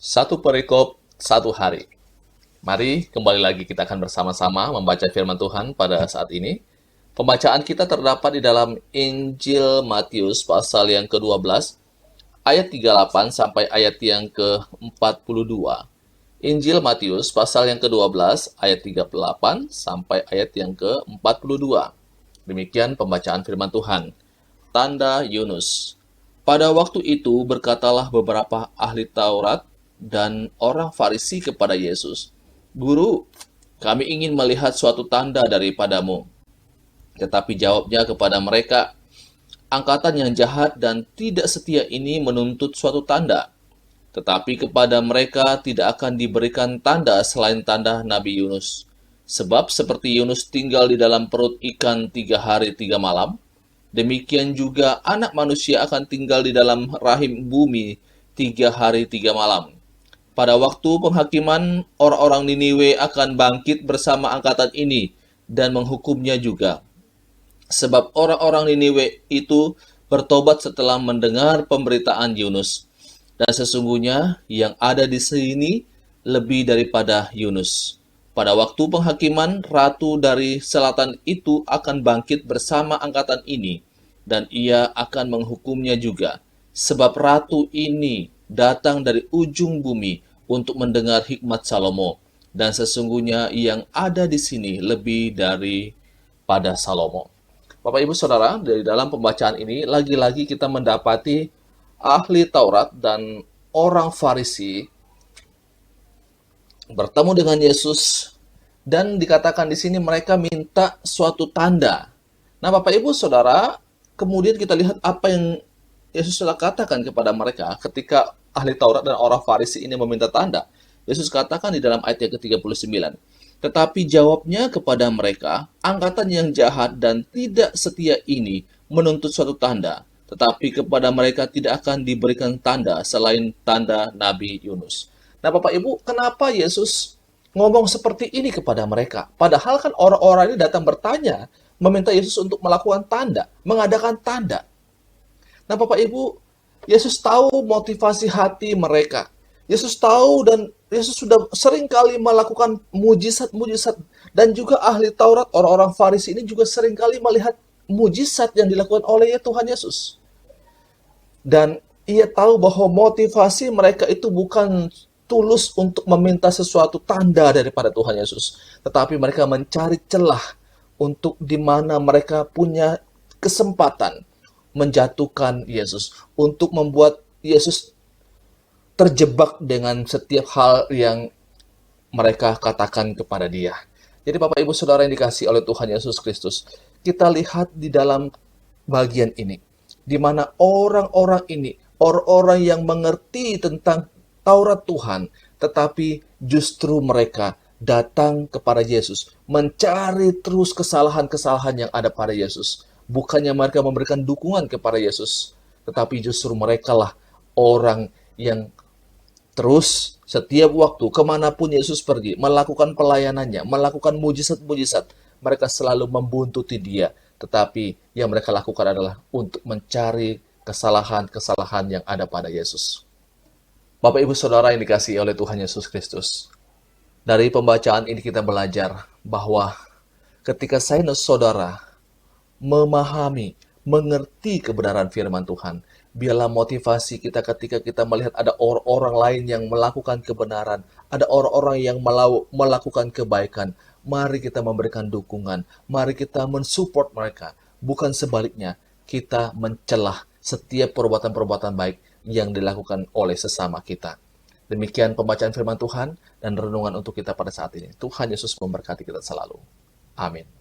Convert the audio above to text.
Satu perikop, satu hari. Mari kembali lagi kita akan bersama-sama membaca firman Tuhan pada saat ini. Pembacaan kita terdapat di dalam Injil Matius pasal yang ke-12, ayat 38 sampai ayat yang ke-42. Injil Matius pasal yang ke-12, ayat 38 sampai ayat yang ke-42. Demikian pembacaan firman Tuhan. Tanda Yunus. Pada waktu itu berkatalah beberapa ahli Taurat dan orang Farisi kepada Yesus, "Guru, kami ingin melihat suatu tanda daripadamu." Tetapi jawabnya kepada mereka, "Angkatan yang jahat dan tidak setia ini menuntut suatu tanda. Tetapi kepada mereka tidak akan diberikan tanda selain tanda Nabi Yunus. Sebab seperti Yunus tinggal di dalam perut ikan 3 hari 3 malam, demikian juga anak manusia akan tinggal di dalam rahim bumi 3 hari 3 malam. Pada waktu penghakiman, orang-orang Niniwe akan bangkit bersama angkatan ini dan menghukumnya juga. Sebab orang-orang Niniwe itu bertobat setelah mendengar pemberitaan Yunus. Dan sesungguhnya yang ada di sini lebih daripada Yunus. Pada waktu penghakiman, ratu dari selatan itu akan bangkit bersama angkatan ini, dan ia akan menghukumnya juga. Sebab ratu ini datang dari ujung bumi untuk mendengar hikmat Salomo, dan sesungguhnya yang ada di sini lebih daripada Salomo. Bapak Ibu Saudara, dari dalam pembacaan ini lagi-lagi kita mendapati ahli Taurat dan orang Farisi bertemu dengan Yesus, dan dikatakan di sini mereka minta suatu tanda. Nah, Bapak Ibu Saudara, kemudian kita lihat apa yang Yesus telah katakan kepada mereka ketika ahli Taurat dan orang Farisi ini meminta tanda. Yesus katakan di dalam ayat yang ke-39, "Tetapi jawabnya kepada mereka, angkatan yang jahat dan tidak setia ini menuntut suatu tanda. Tetapi kepada mereka tidak akan diberikan tanda selain tanda Nabi Yunus." Nah, Bapak Ibu, kenapa Yesus ngomong seperti ini kepada mereka? Padahal kan orang-orang ini datang bertanya, meminta Yesus untuk melakukan tanda, mengadakan tanda. Nah, Bapak Ibu, Yesus tahu motivasi hati mereka. Yesus tahu dan Yesus sudah sering kali melakukan mujizat-mujizat. Dan juga ahli Taurat, orang-orang Farisi ini juga sering kali melihat mujizat yang dilakukan oleh Tuhan Yesus. Dan ia tahu bahwa motivasi mereka itu bukan tulus untuk meminta sesuatu tanda daripada Tuhan Yesus, tetapi mereka mencari celah untuk di mana mereka punya kesempatan menjatuhkan Yesus, untuk membuat Yesus terjebak dengan setiap hal yang mereka katakan kepada dia. Jadi Bapak Ibu Saudara yang dikasihi oleh Tuhan Yesus Kristus, kita lihat di dalam bagian ini, di mana orang-orang ini, orang-orang yang mengerti tentang Taurat Tuhan, tetapi justru mereka datang kepada Yesus, mencari terus kesalahan-kesalahan yang ada pada Yesus. Bukannya mereka memberikan dukungan kepada Yesus, tetapi justru merekalah orang yang terus setiap waktu, kemanapun Yesus pergi, melakukan pelayanannya, melakukan mujizat-mujizat, mereka selalu membuntuti dia. Tetapi yang mereka lakukan adalah untuk mencari kesalahan-kesalahan yang ada pada Yesus. Bapak Ibu Saudara yang dikasihi oleh Tuhan Yesus Kristus, dari pembacaan ini kita belajar bahwa ketika saya dan saudara memahami, mengerti kebenaran firman Tuhan, biarlah motivasi kita ketika kita melihat ada orang-orang lain yang melakukan kebenaran, ada orang-orang yang melakukan kebaikan, mari kita memberikan dukungan, mari kita mensupport mereka, bukan sebaliknya, kita mencelah setiap perbuatan-perbuatan baik yang dilakukan oleh sesama kita. Demikian pembacaan firman Tuhan dan renungan untuk kita pada saat ini. Tuhan Yesus memberkati kita selalu. Amin.